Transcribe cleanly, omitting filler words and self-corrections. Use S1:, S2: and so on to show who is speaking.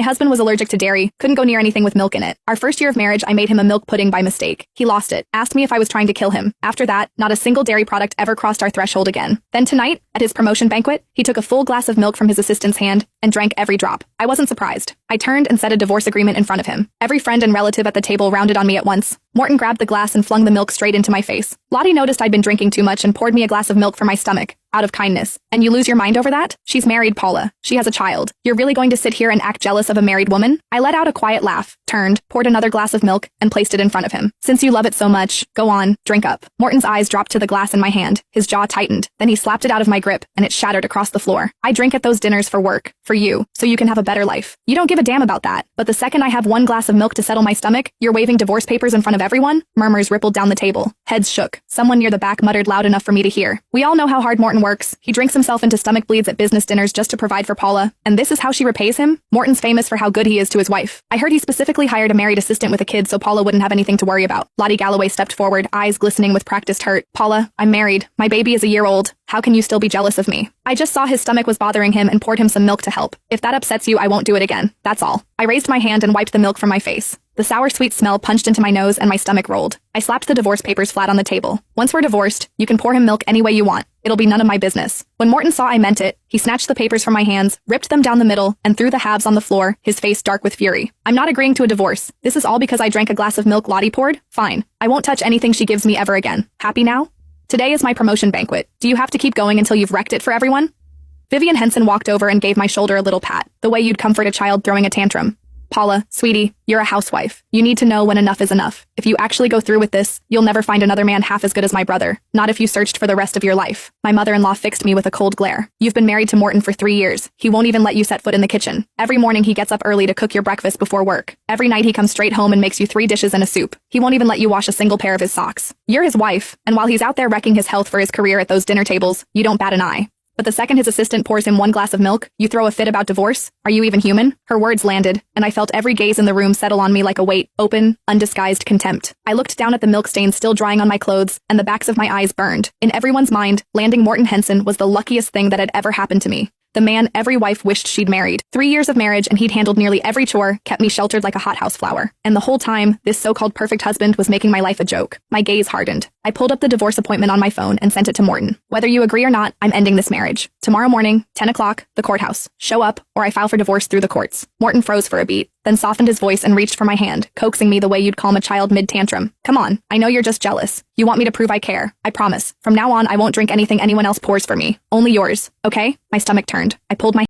S1: My husband was allergic to dairy, couldn't go near anything with milk in it. Our first year of marriage, I made him a milk pudding by mistake. He lost it, asked me if I was trying to kill him. After that, not a single dairy product ever crossed our threshold again. Then tonight, at his promotion banquet, he took a full glass of milk from his assistant's hand and drank every drop. I wasn't surprised. I turned and said a divorce agreement in front of him. Every friend and relative at the table rounded on me at once. Morton grabbed the glass and flung the milk straight into my face. Lottie noticed I'd been drinking too much and poured me a glass of milk for my stomach, out of kindness. And you lose your mind over that? She's married, Paula. She has a child. You're really going to sit here and act jealous of a married woman? I let out a quiet laugh, turned, poured another glass of milk, and placed it in front of him. Since you love it so much, go on, drink up. Morton's eyes dropped to the glass in my hand. His jaw tightened. Then he slapped it out of my grip, and it shattered across the floor. I drink at those dinners for work, for you, so you can have a better life. You don't give a damn about that. But the second I have one glass of milk to settle my stomach, you're waving divorce papers in front of everyone? Murmurs rippled down the table. Heads shook. Someone near the back muttered loud enough for me to hear. We all know how hard Morton works. He drinks himself into stomach bleeds at business dinners just to provide for Paula, and this is how she repays him? Morton's famous for how good he is to his wife. I heard he specifically hired a married assistant with a kid so Paula wouldn't have anything to worry about. Lottie Galloway stepped forward, eyes glistening with practiced hurt. Paula, I'm married. My baby is a year old. How can you still be jealous of me? I just saw his stomach was bothering him and poured him some milk to help. If that upsets you, I won't do it again. That's all. I raised my hand and wiped the milk from my face. The sour sweet smell punched into my nose and my stomach rolled. I slapped the divorce papers flat on the table. Once we're divorced, you can pour him milk any way you want. It'll be none of my business. When Morton saw I meant it, he snatched the papers from my hands, ripped them down the middle, and threw the halves on the floor, his face dark with fury. I'm not agreeing to a divorce. This is all because I drank a glass of milk Lottie poured? Fine. I won't touch anything she gives me ever again. Happy now? Today is my promotion banquet. Do you have to keep going until you've wrecked it for everyone? Vivian Henson walked over and gave my shoulder a little pat, the way you'd comfort a child throwing a tantrum. Paula, sweetie, you're a housewife. You need to know when enough is enough. If you actually go through with this, you'll never find another man half as good as my brother. Not if you searched for the rest of your life. My mother-in-law fixed me with a cold glare. You've been married to Morton for 3 years. He won't even let you set foot in the kitchen. Every morning he gets up early to cook your breakfast before work. Every night he comes straight home and makes you 3 dishes and a soup. He won't even let you wash a single pair of his socks. You're his wife, and while he's out there wrecking his health for his career at those dinner tables, you don't bat an eye. But the second his assistant pours him 1 glass of milk, you throw a fit about divorce? Are you even human? Her words landed, and I felt every gaze in the room settle on me like a weight, open, undisguised contempt. I looked down at the milk stains still drying on my clothes, and the backs of my eyes burned. In everyone's mind, landing Morton Henson was the luckiest thing that had ever happened to me. The man every wife wished she'd married. 3 years of marriage and he'd handled nearly every chore, kept me sheltered like a hothouse flower. And the whole time, this so-called perfect husband was making my life a joke. My gaze hardened. I pulled up the divorce appointment on my phone and sent it to Morton. Whether you agree or not, I'm ending this marriage. Tomorrow morning, 10 o'clock, the courthouse. Show up, or I file for divorce through the courts. Morton froze for a beat, then softened his voice and reached for my hand, coaxing me the way you'd calm a child mid-tantrum. Come on, I know you're just jealous. You want me to prove I care. I promise. From now on, I won't drink anything anyone else pours for me. Only yours, okay? My stomach turned. I pulled my